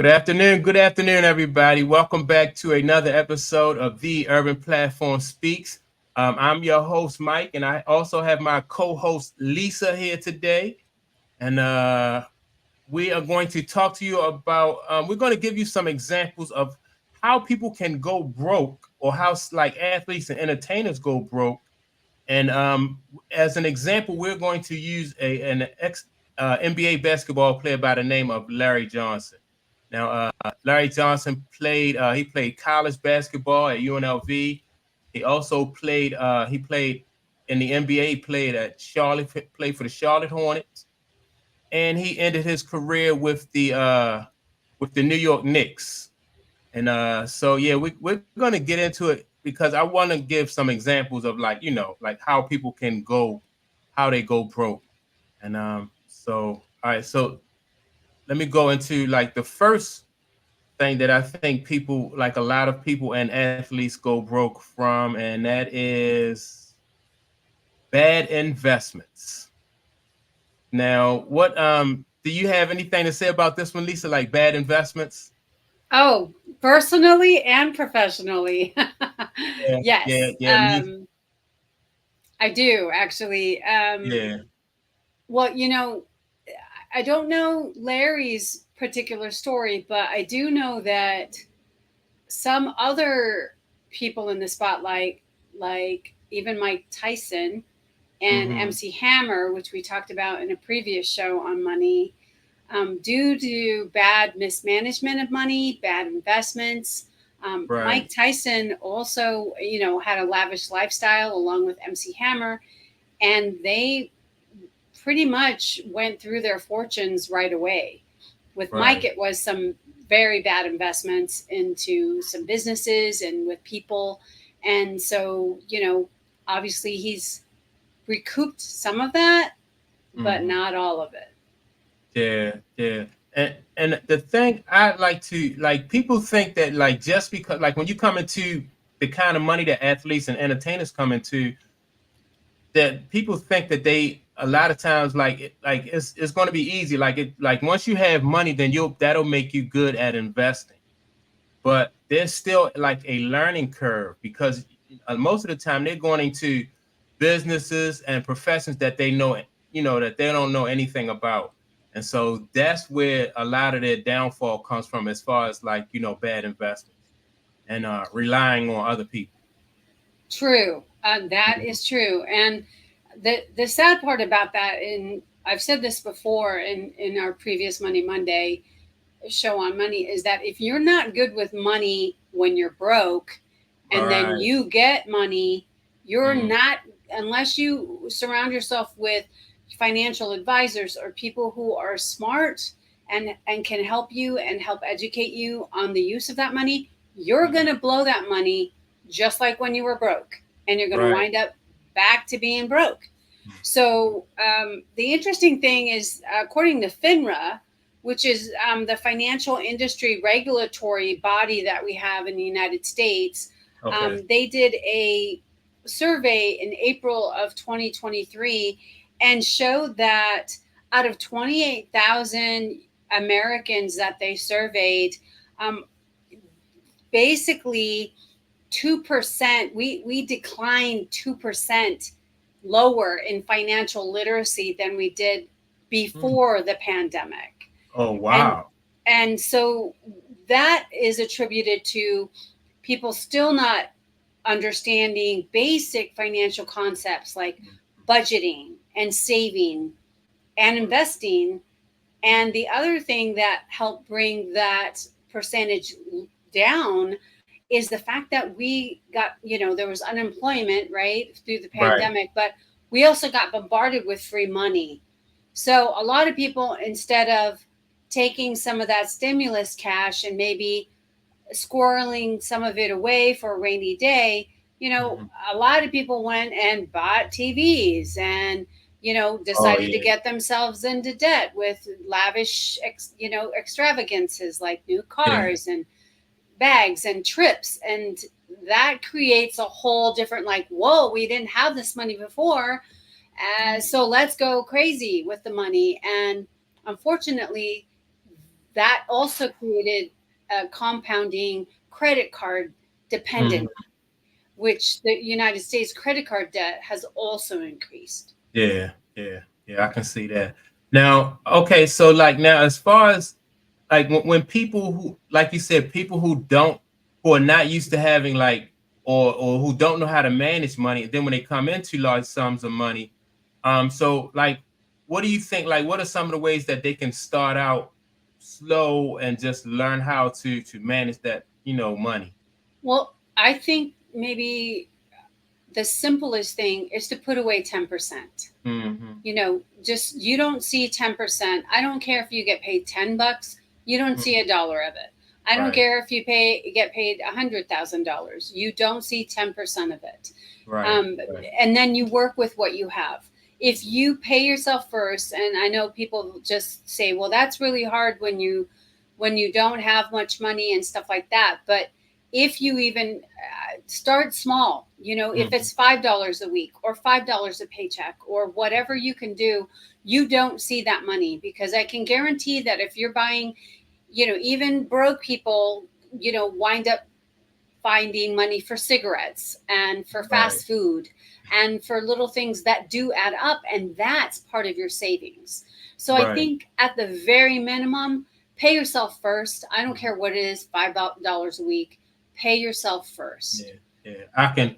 Good afternoon, everybody. Welcome back to another episode of The Urban Platform Speaks. I'm your host, Mike, and I also have my co-host, Lisa, here today. And we are going to talk to you about, we're going to give you some examples of how people can go broke or how like athletes and entertainers go broke. And as an example, we're going to use an ex NBA basketball player by the name of Larry Johnson. Now, Larry Johnson he played college basketball at UNLV. He also played in the NBA, played for the Charlotte Hornets, and he ended his career with the New York Knicks. And so yeah, we're gonna get into it because I want to give some examples of like how people can how they go broke. And so all right, so let me go into like the first thing that I think people, like a lot of people and athletes, go broke from, and that is bad investments. Now, what do you have anything to say about this one, Lisa? Like bad investments? Oh, personally and professionally. Yeah, yeah, Yes, yeah. Me, I do actually. yeah. Well, I don't know Larry's particular story, but I do know that some other people in the spotlight, like even Mike Tyson and Mm-hmm. MC Hammer, which we talked about in a previous show on money, due to bad mismanagement of money, bad investments. Mike Right, Tyson also, had a lavish lifestyle along with MC Hammer, and they pretty much went through their fortunes right away. With Mike, right. it was some very bad investments into some businesses and with people. And so, obviously he's recouped some of that, but Mm-hmm. not all of it. Yeah, yeah. And the thing I like to like people think that like just because like when you come into the kind of money that athletes and entertainers come into, that people think that they a lot of times like it's going to be easy like once you have money then you'll that'll make you good at investing, but there's still like a learning curve because most of the time they're going into businesses and professions that they know, that they don't know anything about. And so that's where a lot of their downfall comes from as far as like, bad investments and relying on other people. True. That Mhm. is true. And the sad part about that, and I've said this before in our previous Money Monday show on money, is that if you're not good with money when you're broke, All and then right. you get money, you're Mm, not, unless you surround yourself with financial advisors or people who are smart and can help you and help educate you on the use of that money, you're going mhm. to blow that money just like when you were broke, and you're going to Right. wind up back to being broke. So the interesting thing is, according to FINRA, which is the financial industry regulatory body that we have in the United States, Okay. they did a survey in April of 2023 and showed that out of 28,000 Americans that they surveyed, um, basically 2%, we declined 2% lower in financial literacy than we did Mm. before the pandemic. Oh and wow. and so that is attributed to people still not understanding basic financial concepts like budgeting and saving and investing. And the other thing that helped bring that percentage down is the fact that we got, there was unemployment, right, through the Right. pandemic, but we also got bombarded with free money. So a lot of people, instead of taking some of that stimulus cash and maybe squirreling some of it away for a rainy day, Mhm. a lot of people went and bought TVs and, Oh decided to yeah. get themselves into debt with lavish, extravagances like new Yeah. cars and bags and trips. And that creates a whole different, like, whoa, we didn't have this money before. So let's go crazy with the money. And unfortunately, that also created a compounding credit card dependent, which the United States credit card debt has also increased. Yeah, I can see that. Now, okay, so like now, as far as like when people who, like you said, people who are not used to having like, or who don't know how to manage money, and then when they come into large sums of money, so like, what do you think? Like, what are some of the ways that they can start out slow and just learn how to manage that, money? Well, I think maybe the simplest thing is to put away 10%. Mm-hmm. Just you don't see 10%. I don't care if you get paid $10, you don't see $1 of it. I don't Right. care if you get paid $100,000. You don't see 10% of it. Right. And then you work with what you have. If you pay yourself first, and I know people just say, well, that's really hard when you don't have much money and stuff like that. But if you even start small, if it's $5 a week or $5 a paycheck or whatever you can do, you don't see that money, because I can guarantee that if you're buying, even broke people, wind up finding money for cigarettes and for fast food and for little things that do add up, and that's part of your savings. So I think at the very minimum, pay yourself first. I don't care what it is, $5 a week. Pay yourself first. I can,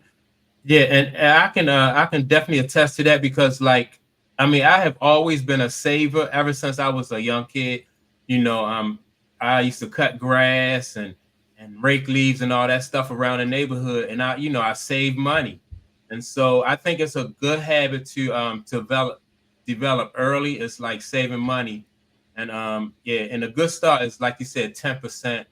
and I can definitely attest to that, because like, I mean, I have always been a saver ever since I was a young kid. I used to cut grass and rake leaves and all that stuff around the neighborhood, and I save money. And so I think it's a good habit to develop early. It's like saving money. And and a good start is, like you said, 10%.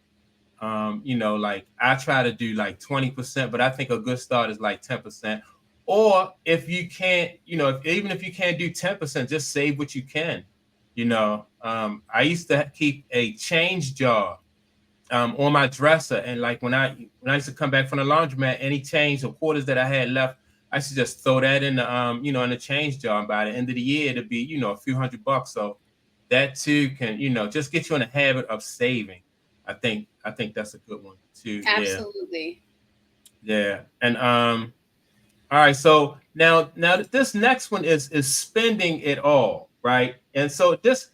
Like I try to do like 20%, but I think a good start is like 10%. Or if you can't, even if you can't do 10%, just save what you can. I used to keep a change jar on my dresser, and like when I used to come back from the laundromat, any change or quarters that I had left, I should just throw that in in the change jar. And by the end of the year, it'll be a few $100. So that too can just get you in the habit of saving. I think that's a good one too. Absolutely. Yeah. And all right, so now this next one is spending it all, right? And so this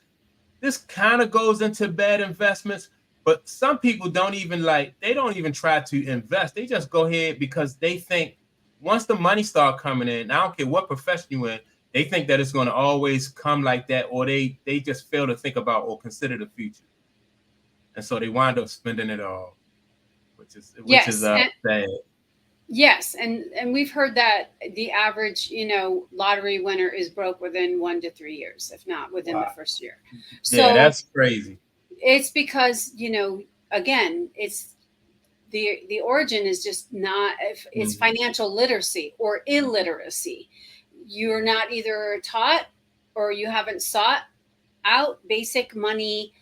kind of goes into bad investments, but some people they don't even try to invest. They just go ahead because they think once the money start coming in, I don't care what profession you're in, they think that it's going to always come like that, or they just fail to think about or consider the future. And so they wind up spending it all, which is Yes. sad. Yes, and we've heard that the average, lottery winner is broke within 1 to 3 years, if not within the first year. So Yeah, that's crazy. it's because, again, it's the origin is just not, it's financial literacy or illiteracy. You're not either taught or you haven't sought out basic money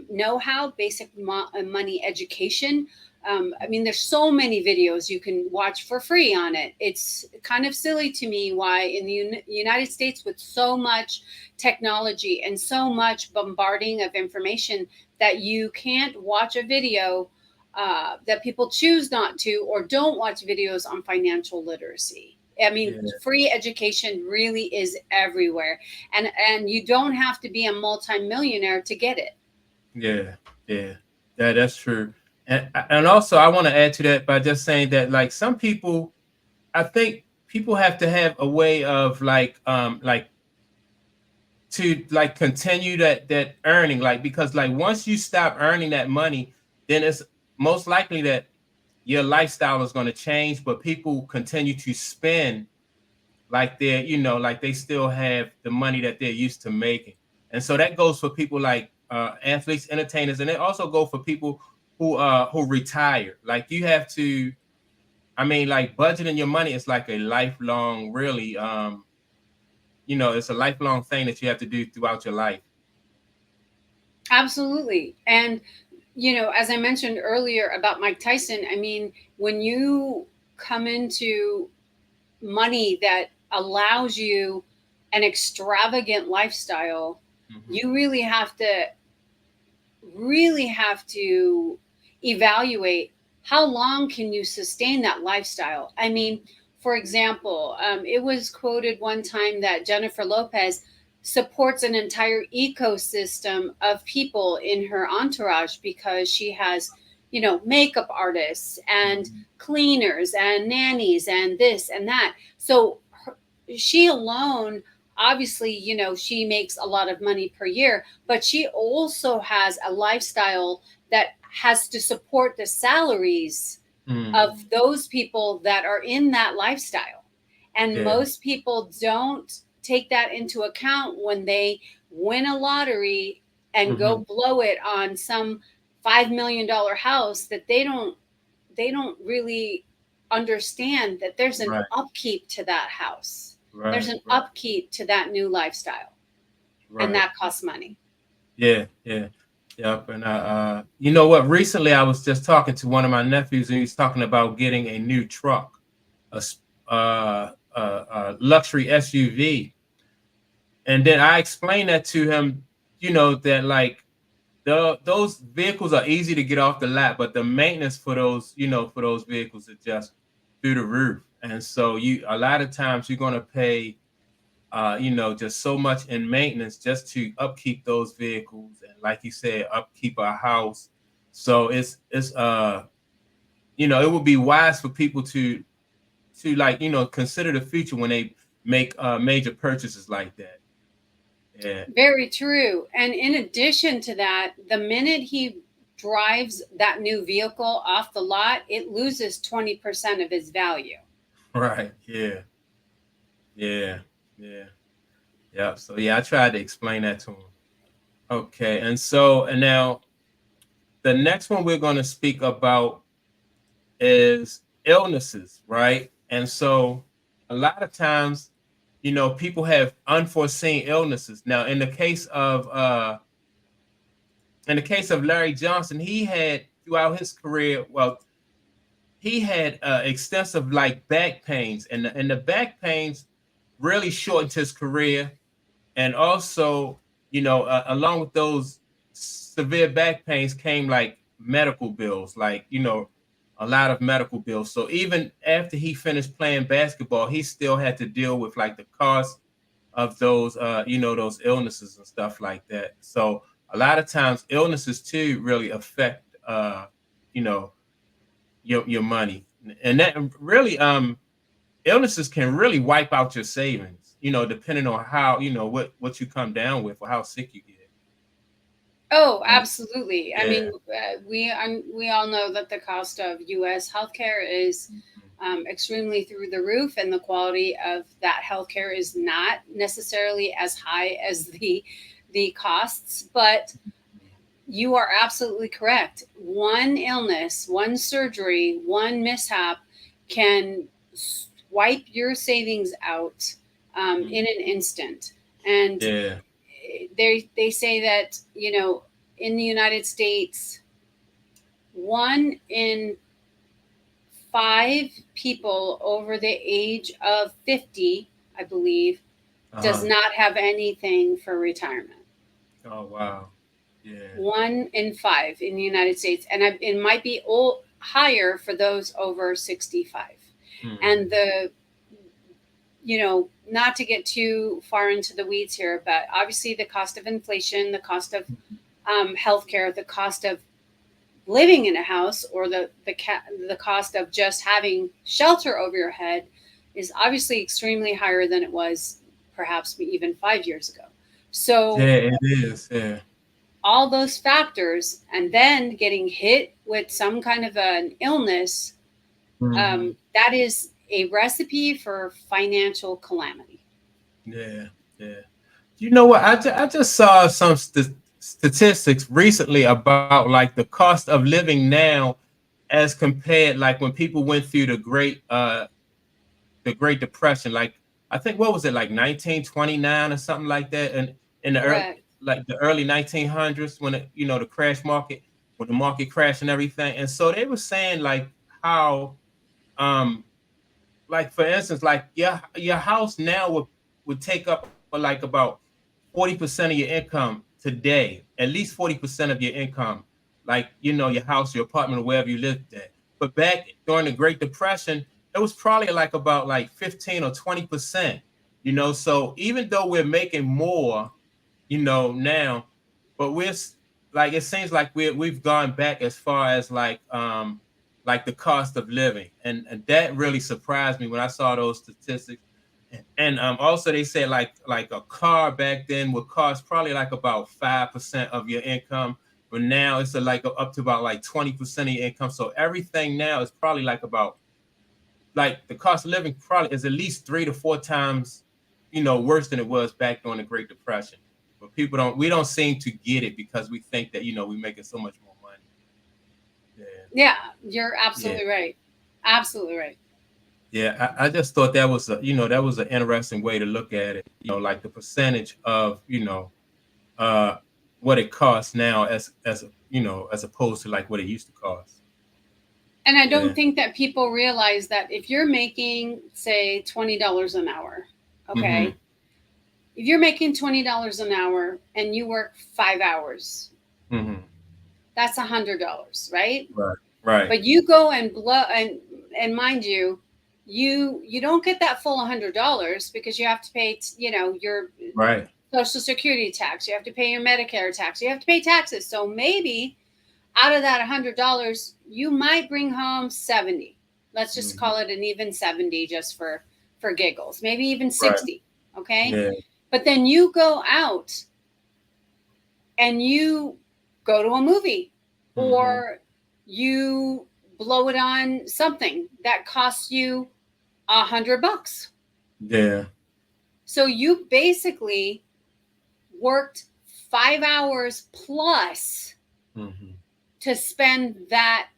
know-how, basic money education. I mean, there's so many videos you can watch for free on it. It's kind of silly to me why in the United States, with so much technology and so much bombarding of information, that you can't watch a video, that people choose not to or don't watch videos on financial literacy. I mean, free education really is everywhere, and you don't have to be a multimillionaire to get it. Yeah, that's true. And also I want to add to that by just saying that, like, some people, I think people have to have a way of like to like continue that earning, like, because like once you stop earning that money, then it's most likely that your lifestyle is going to change, but people continue to spend like like they still have the money that they're used to making. And so that goes for people like athletes, entertainers, and it also go for people who retire. Like, you have to, I mean, like, budgeting your money is like a lifelong, really, it's a lifelong thing that you have to do throughout your life. Absolutely. And as I mentioned earlier about Mike Tyson, I mean, when you come into money that allows you an extravagant lifestyle, you really have to really have to evaluate how long can you sustain that lifestyle. I mean, for example, it was quoted one time that Jennifer Lopez supports an entire ecosystem of people in her entourage because she has, makeup artists and cleaners and nannies and this and that. So she alone, obviously, she makes a lot of money per year, but she also has a lifestyle that has to support the salaries of those people that are in that lifestyle. And most people don't take that into account when they win a lottery and go blow it on some $5 million house, that they don't really understand that there's an upkeep to that house. There's an upkeep to that new lifestyle. And that costs money. Yeah. Yep. And you know what? Recently, I was just talking to one of my nephews, and he was talking about getting a new truck, a luxury SUV. And then I explained that to him, that like those vehicles are easy to get off the lot, but the maintenance for those, for those vehicles is just through the roof. And so a lot of times you're going to pay just so much in maintenance just to upkeep those vehicles, and like you said, upkeep our house. So it would be wise for people to like, consider the future when they make major purchases like that. Yeah. Very true. And in addition to that, the minute he drives that new vehicle off the lot, it loses 20% of its value. Right. Yeah. So I tried to explain that to him. Okay. And now the next one we're going to speak about is illnesses, right? And so a lot of times, people have unforeseen illnesses. Now, in the case of Larry Johnson, he had throughout his career, he had extensive like back pains, and the back pains really shortened his career. And also, along with those severe back pains came like medical bills, like, a lot of medical bills. So even after he finished playing basketball, he still had to deal with like the cost of those, those illnesses and stuff like that. So a lot of times illnesses too really affect, your money. And that really, illnesses can really wipe out your savings, depending on how, what you come down with or how sick you get. Oh, absolutely. I mean, we all know that the cost of U.S. healthcare is extremely through the roof, and the quality of that healthcare is not necessarily as high as the costs. But you are absolutely correct. One illness, one surgery, one mishap can wipe your savings out in an instant. And they say that, in the United States, 1 in 5 people over the age of 50, I believe, does not have anything for retirement. Oh, wow. Yeah. 1 in 5 in the United States. And it might be higher for those over 65. And not to get too far into the weeds here, but obviously the cost of inflation, the cost of healthcare, the cost of living in a house, or the cost of just having shelter over your head is obviously extremely higher than it was perhaps even 5 years ago. So it is. Yeah. All those factors, and then getting hit with some kind of an illness, that is a recipe for financial calamity. Yeah. You know what? I just saw some statistics recently about like the cost of living now as compared, like when people went through the Great Depression. Like I think, what was it, like 1929 or something like that, and in the early 1900s, when the crash market, when the market crashed and everything. And so they were saying like how like for instance, like your house now would take up like about 40% of your income today, at least 40% of your income, like, your house, your apartment, or wherever you lived at. But back during the Great Depression, it was probably like about like 15 or 20%, So even though we're making more, now, but like, it seems like we've gone back as far as like the cost of living. And that really surprised me when I saw those statistics. And also they said like a car back then would cost probably like about 5% of your income, but now it's like up to about like 20% of your income. So everything now is probably like about, like, the cost of living probably is at least 3 to 4 times, worse than it was back during the Great Depression. But we don't seem to get it because we think that, we're making so much more money. Yeah, you're absolutely right. Absolutely right. Yeah, I just thought that was that was an interesting way to look at it. Like the percentage of what it costs now as opposed to like what it used to cost. And I don't think that people realize that if you're making, say, $20 an hour, okay, if you're making $20 an hour and you work 5 hours, that's $100, right? Right. But you go and blow, and mind you, you don't get that full $100 because you have to pay, your Social Security tax, you have to pay your Medicare tax, you have to pay taxes. So maybe out of that $100, you might bring home 70. Let's just call it an even 70 just for giggles, maybe even 60. Okay. Yeah. But then you go out and you go to a movie or you blow it on something that costs you $100. Yeah. So you basically worked 5 hours plus to spend that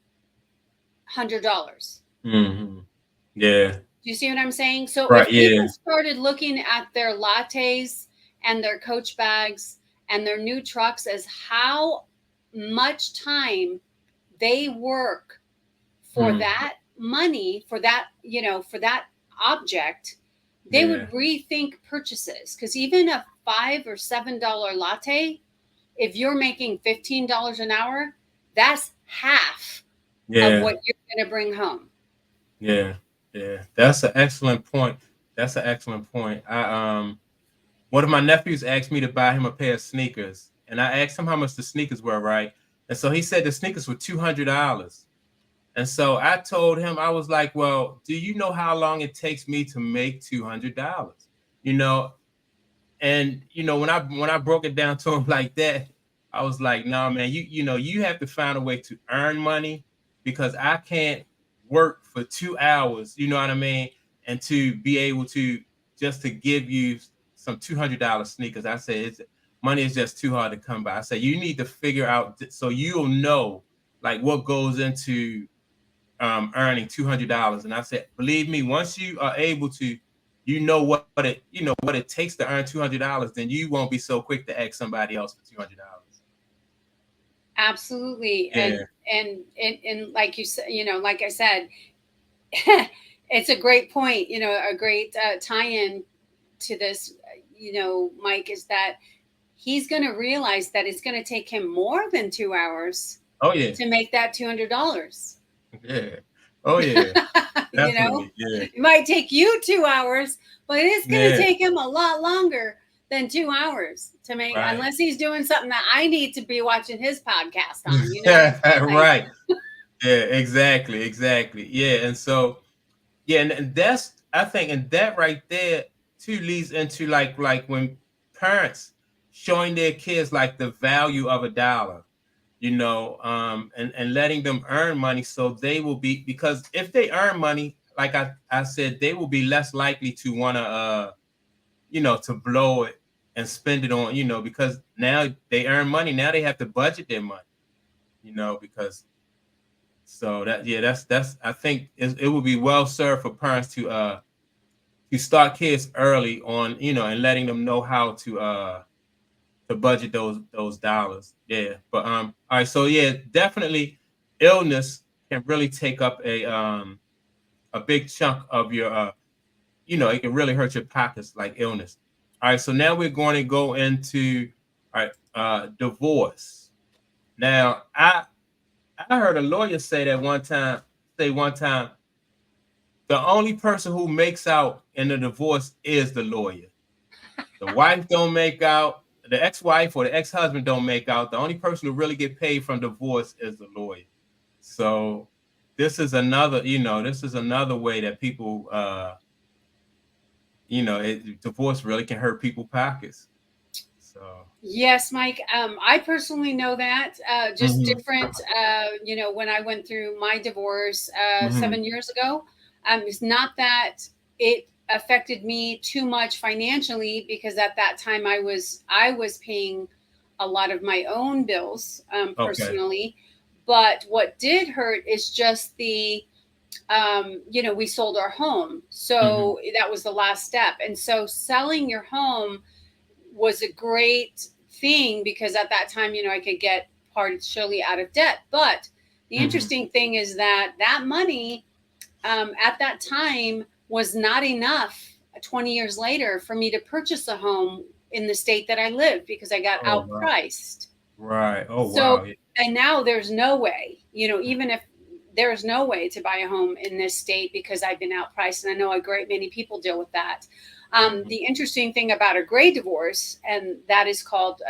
$100. Yeah. Do you see what I'm saying? So right, if people started looking at their lattes and their Coach bags and their new trucks as how much time they work for that money, for that, for that object, they would rethink purchases. Because even a $5 or $7 latte, if you're making $15 an hour, that's half of what you're going to bring home. Yeah. That's an excellent point. One of my nephews asked me to buy him a pair of sneakers, and I asked him how much the sneakers were, right? And so he said the sneakers were $200. And so I told him, I was like, well, do you know how long it takes me to make $200? And when I broke it down to him like that, I was like, no, man, you have to find a way to earn money, because I can't work for 2 hours, you know what I mean? And to be able to just to give you some $200 sneakers. I said, money is just too hard to come by. I said, you need to figure out so you'll know like what goes into earning $200. And I said, believe me, once you are able to, what it takes to earn $200, then you won't be so quick to ask somebody else for $200. Absolutely. Yeah. And like you said, like I said, it's a great point, a great tie-in to this, Mike, is that he's going to realize that it's going to take him more than 2 hours to make that $200. Yeah. Oh yeah. It might take you 2 hours, but it's going to take him a lot longer than 2 hours to make, unless he's doing something that I need to be watching his podcast on, Right. Yeah, exactly. Yeah. And so, and that's, I think, and that right there too leads into like when parents showing their kids like the value of $1, and letting them earn money, so they will be, because if they earn money, like I said, they will be less likely to want to to blow it and spend it on, because now they earn money, now they have to budget their money, because so that's I think it would be well served for parents to start kids early on, and letting them know how to budget those dollars. Yeah. But all right, so definitely illness can really take up a big chunk of your it can really hurt your pockets, like illness. All right, so now we're going to go into, all right, divorce. Now, I heard a lawyer say that one time. The only person who makes out in a divorce is the lawyer. The wife don't make out. The ex-wife or the ex-husband don't make out. The only person who really get paid from divorce is the lawyer. So this is another, this is another way that people, divorce really can hurt people's pockets. So Yes, Mike. I personally know that just Mhm. different. When I went through my divorce Mhm. 7 years ago, it's not that it affected me too much financially because at that time I was paying a lot of my own bills Okay. personally. But what did hurt is just the we sold our home, so that was the last step, and so selling your home was a great thing because at that time, I could get partially out of debt. But the interesting thing is that that money at that time was not enough 20 years later for me to purchase a home in the state that I lived because I got Oh, wow. outpriced. Right. Oh, So, wow. and now there's no way, even if there's no way to buy a home in this state because I've been outpriced. And I know a great many people deal with that. The interesting thing about a gray divorce, and that is called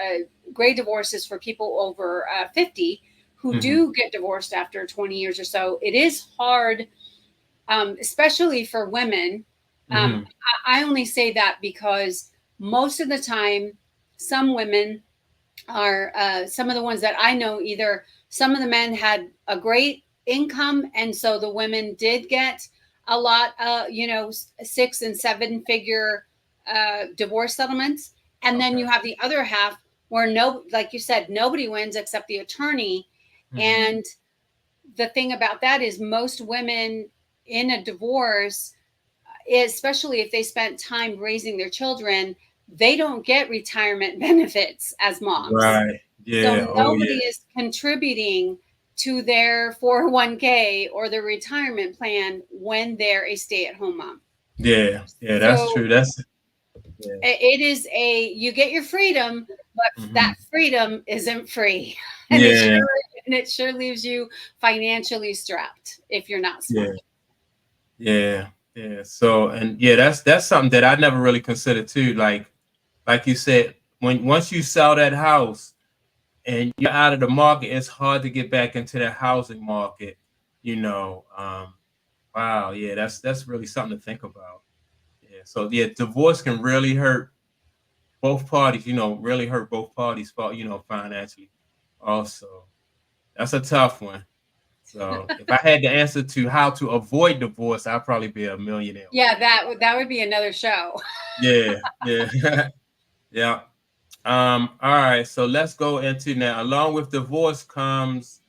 gray divorce, is for people over 50 who do get divorced after 20 years or so. It is hard, especially for women. I only say that because most of the time, some women are some of the ones that I know, either some of the men had a great income, and so the women did get a lot, 6 and 7 figure divorce settlements. And then you have the other half where like you said, nobody wins except the attorney. And the thing about that is most women in a divorce, especially if they spent time raising their children, they don't get retirement benefits as moms. Right. Yeah. So Oh, nobody yeah. is contributing to their 401k or their retirement plan when they're a stay-at-home mom. Yeah. Yeah. That's So true. That's it is you get your freedom, but that freedom isn't free. And yeah. it sure leaves you financially strapped if you're not Yeah. smart. Yeah. Yeah. So, and yeah, that's something that I never really considered too. Like you said, once you sell that house and you're out of the market, it's hard to get back into the housing market. Wow. Yeah. That's really something to think about. Yeah. So yeah, divorce can really hurt both parties. Really hurt both parties, financially. Also, that's a tough one. So if I had the answer to how to avoid divorce, I'd probably be a millionaire. Yeah, that would be another show. Yeah, yeah, yeah. All right, so let's go into now. Along with divorce comes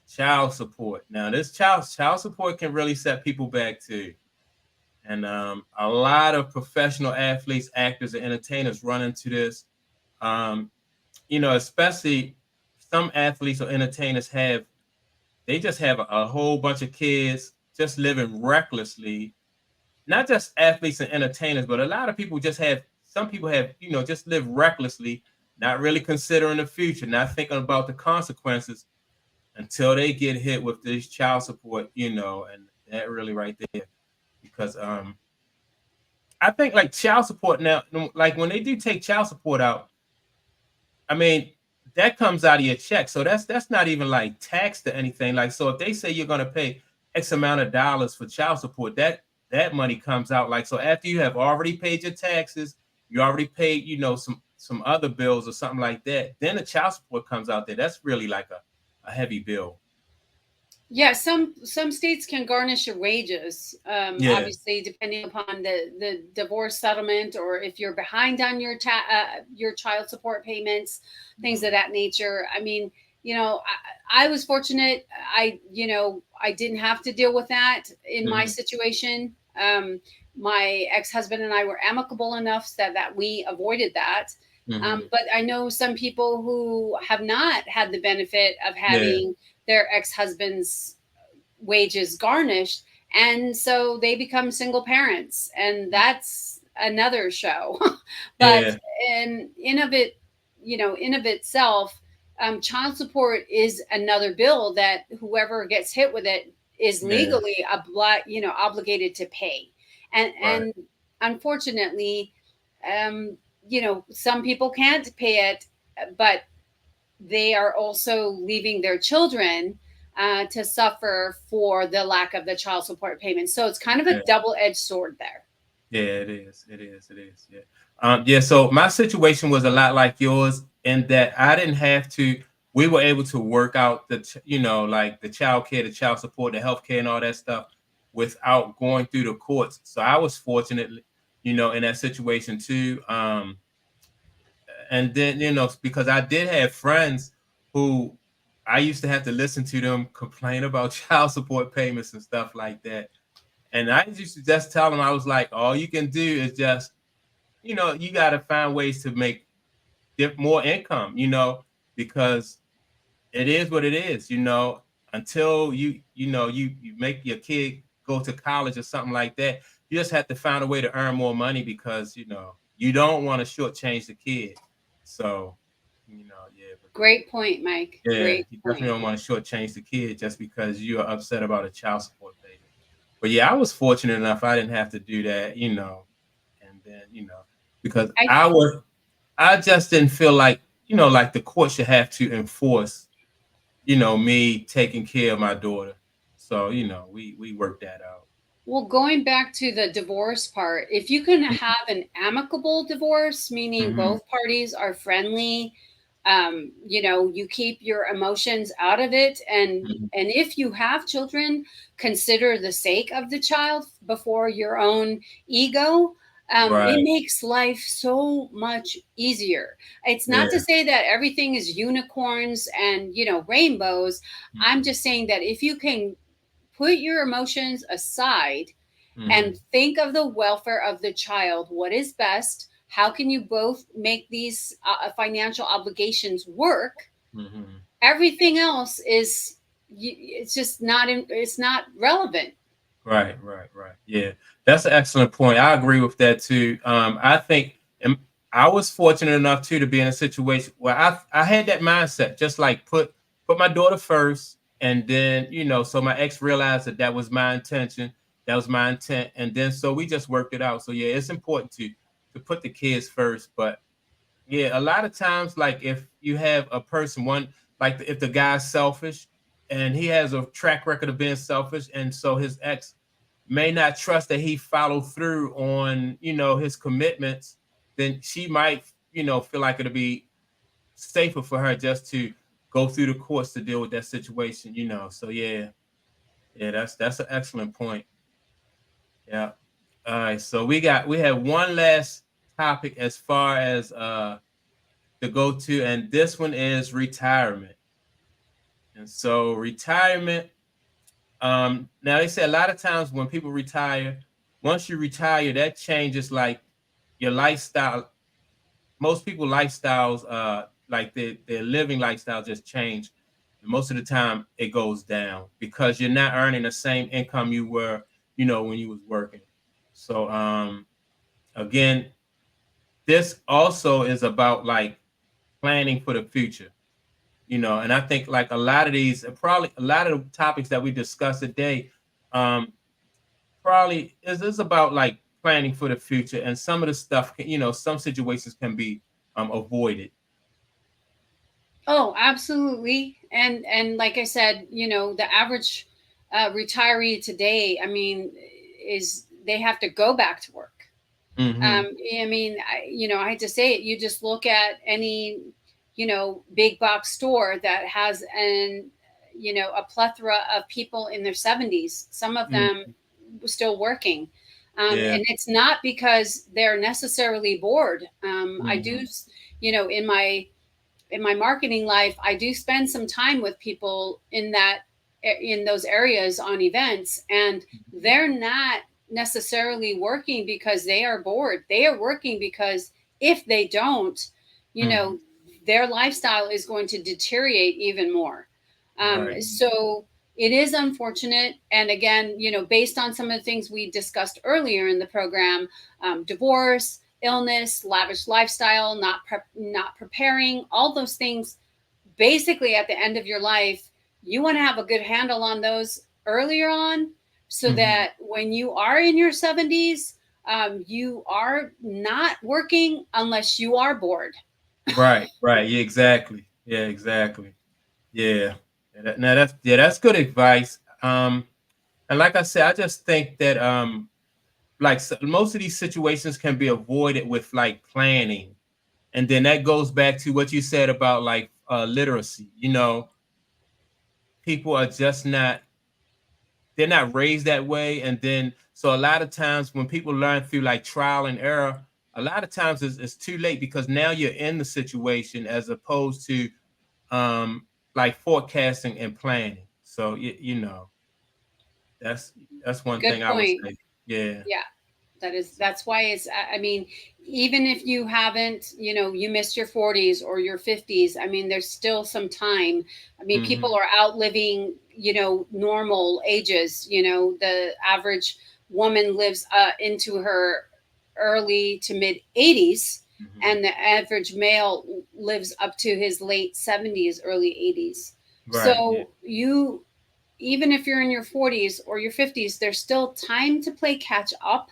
child support. Now, this child support can really set people back too. And a lot of professional athletes, actors, and entertainers run into this. Um, especially some athletes or entertainers they just have a whole bunch of kids just living recklessly. Not just athletes and entertainers, but a lot of people some people have, just live recklessly, not really considering the future, not thinking about the consequences until they get hit with this child support, and that really right there. Because I think like child support now, like when they do take child support out, I mean, that comes out of your check. So that's not even like taxed or anything. Like, so if they say you're gonna pay X amount of dollars for child support, that money comes out. Like, so after you have already paid your taxes, you already paid, some other bills or something like that, then the child support comes out there. That's really like a heavy bill. Yeah, some states can garnish your wages, Yeah. obviously depending upon the divorce settlement, or if you're behind on your child support payments, things of that nature. I mean, I was fortunate. I didn't have to deal with that in my situation. My ex-husband and I were amicable enough that we avoided that. But I know some people who have not had the benefit of having their ex-husband's wages garnished, and so they become single parents, and that's another show. But Yeah. in of it, in of itself, child support is another bill that whoever gets hit with it is legally obligated to pay. And unfortunately, some people can't pay it, but they are also leaving their children to suffer for the lack of the child support payment. So it's kind of a double-edged sword there. Yeah, it is. It is. It is. Yeah. So my situation was a lot like yours in that I didn't have to. We were able to work out like the child care, the child support, the health care, and all that stuff without going through the courts. So I was fortunate, in that situation too. And then, because I did have friends who I used to have to listen to them complain about child support payments and stuff like that. And I used to just tell them, I was like, all you can do is just, you got to find ways to make more income, because it is what it is, until you make your kid go to college or something like that. You just have to find a way to earn more money because, you don't want to shortchange the kid. So, Great point, Mike. Yeah, Great you point. definitely don't want to shortchange the kid just because you're upset about a child support payment. But yeah, I was fortunate enough I didn't have to do that, and then, because I just didn't feel like, like the court should have to enforce, me taking care of my daughter. So, we worked that out. Well, going back to the divorce part, if you can have an amicable divorce, meaning both parties are friendly, you keep your emotions out of it, and if you have children, consider the sake of the child before your own ego. It makes life so much easier. It's not to say that everything is unicorns and rainbows. I'm just saying that if you can put your emotions aside and think of the welfare of the child, what is best, how can you both make these financial obligations work? Everything else is it's just not it's not relevant. Right. Yeah, that's an excellent point. I agree with that too. I think I was fortunate enough too to be in a situation where I had that mindset, just like put my daughter first, and then so my ex realized that was my intention, that was my intent, and then so we just worked it out. So yeah, it's important to put the kids first, but yeah, a lot of times, like if you have a person, like if the guy's selfish and he has a track record of being selfish, and so his ex may not trust that he followed through on, his commitments, then she might, feel like it'll be safer for her just to go through the courts to deal with that situation, So yeah, that's an excellent point. Yeah. All right. So we have one last topic as far as to go to, and this one is retirement. And so retirement, now they say a lot of times when people retire, once you retire, that changes like your lifestyle. Most people lifestyles, like their living lifestyle just change. Most of the time it goes down because you're not earning the same income you were, when you was working. So again, this also is about like planning for the future. And I think like a lot of these, probably a lot of the topics that we discussed today, probably is about like planning for the future, and some of the stuff, some situations can be avoided. Oh, absolutely. And like I said, the average retiree today, I mean, is they have to go back to work. I mean, I hate to say it. You just look at any, big box store that has a plethora of people in their 70s. Some of them still working. And it's not because they're necessarily bored. I do, in my marketing life, I do spend some time with people in those areas on events, and they're not necessarily working because they are bored. They are working because if they don't, their lifestyle is going to deteriorate even more. So it is unfortunate. And again, based on some of the things we discussed earlier in the program, divorce, illness, lavish lifestyle, not preparing, all those things. Basically, at the end of your life, you want to have a good handle on those earlier on, so that when you are in your 70s, you are not working unless you are bored. Right. Right. Yeah. Exactly. Yeah. Exactly. Yeah. Now that's good advice. And like I said, I just think that like most of these situations can be avoided with like planning, and then that goes back to what you said about like literacy. People are just not, they're not raised that way, and then so a lot of times when people learn through like trial and error, a lot of times it's too late because now you're in the situation as opposed to um like forecasting and planning. So that's that's one Good thing I would point. say. Yeah. Yeah. That's why it's, I mean, even if you haven't, you missed your 40s or your 50s, I mean, there's still some time. I mean, people are outliving, normal ages. The average woman lives into her early to mid 80s, and the average male lives up to his late 70s, early 80s. Right. Yeah. So you, even if you're in your 40s or your 50s, there's still time to play catch up,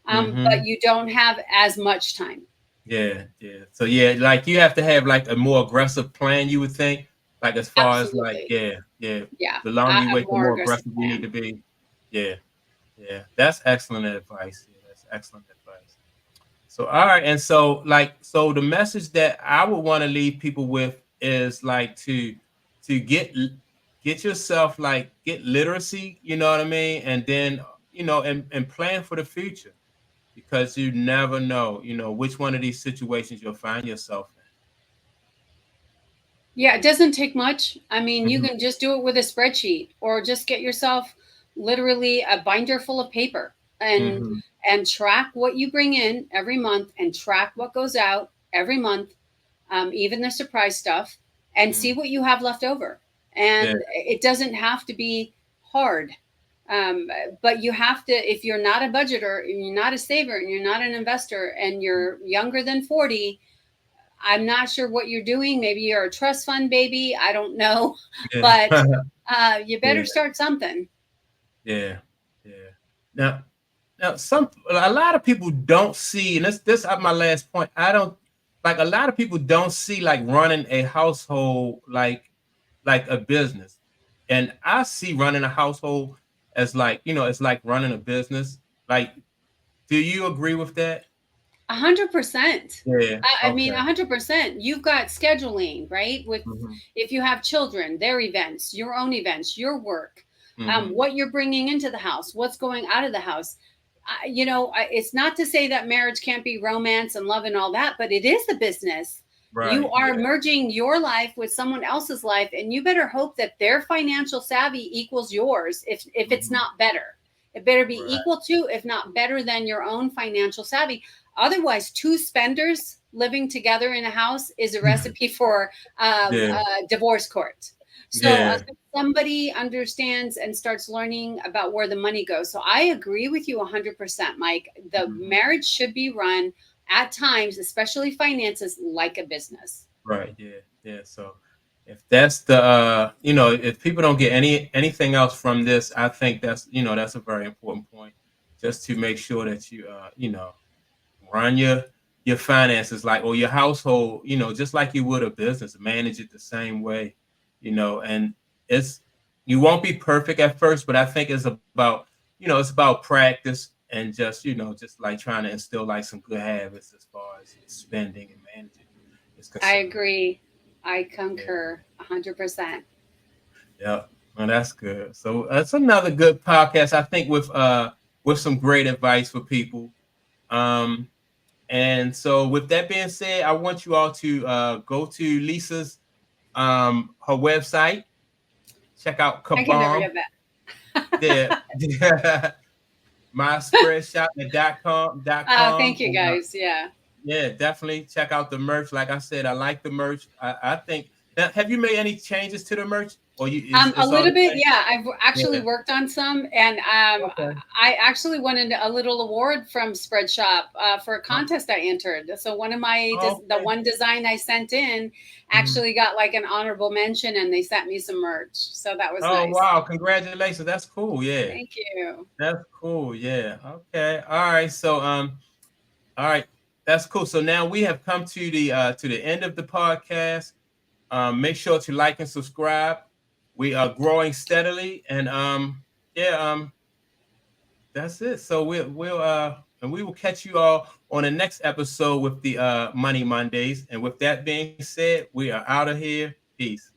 but you don't have as much time. Yeah, yeah. So yeah, like you have to have like a more aggressive plan, you would think. Like as far as like, Absolutely. yeah, yeah. Yeah. The longer you A wait, the more more aggressive aggressive you need plan. to be. Yeah, yeah. That's excellent advice. Yeah, that's excellent advice. So all right, and so the message that I would want to leave people with is like to get yourself like get literacy, you know what I mean? And then and plan for the future because you never know, which one of these situations you'll find yourself Yeah, it doesn't take much. I mean, you in. can just do it with a spreadsheet, or just get yourself literally a binder full of paper, and Hmm. track what you bring in every month, and track what goes out every month, even the surprise stuff, and see Hmm. what you have left over. Yeah. And it doesn't have to be hard. Um, but you have to, if you're not a budgeter, and you're not a saver, and you're not an investor, and you're younger than 40, I'm not sure what you're doing. Maybe you're a trust fund baby. I don't know. Yeah. But you Yeah. better start something. Yeah. Yeah. Now a lot of people don't see, and this is my last point. I don't like a lot of people don't see like running a household like a business. And I see running a household as like, it's like running a business. Like, do you agree with that? 100%. Yeah. I mean, Okay. 100%. You've got scheduling, right? With, Hmm. if you have children, their events, your own events, your work, Hmm. what you're bringing into the house, what's going out of the house. It's not to say that marriage can't be romance and love and all that, but it is a business. You Right. are Yeah. merging your life with someone else's life, and you better hope that their financial savvy equals yours. If it's Hmm. not better, it better be Right. equal to, if not better than, your own financial savvy. Otherwise, two spenders living together in a house is a recipe for Yeah. divorce court. So Yeah. somebody understands and starts learning about where the money goes. So I agree with you 100%, Mike. The Mhm. marriage should be run at times, especially finances, like a business. Right. Yeah. Yeah. So if that's the if people don't get anything else from this, I think that's a very important point. Just to make sure that you run your finances like or your household, just like you would a business, manage it the same way, and it's you won't be perfect at first, but I think it's about practice and just like trying to instill like some good habits as far as spending and managing is I concerned. agree. I Yeah. concur 100%. Yeah. Well, that's good. So that's another good podcast, I think, with some great advice for people. Um, and so with that being said, I want you all to go to Lisa's her website, check out I can never Kabam, get that. the Thank myspreadshop.com. you, guys. Yeah. Yeah, definitely check out the merch. Like I said, I like the merch. I think Now, have you made any changes to the merch, or you? A It's all little the bit, same? yeah. I've actually Yeah. worked on some, and Okay. I actually won a little award from Spreadshop for a Oh, contest I entered. So one of my the okay. one design I sent in Mhm. actually got like an honorable mention, and they sent me some merch. So that was Oh nice. wow! Congratulations. That's cool. Yeah. Thank you. That's cool. Yeah. Okay. All right. So all right. That's cool. So now we have come to the end of the podcast. Make sure to like and subscribe. We are growing steadily, and yeah, that's it. So we will catch you all on the next episode with the Money Mondays. And with that being said, we are out of here. Peace.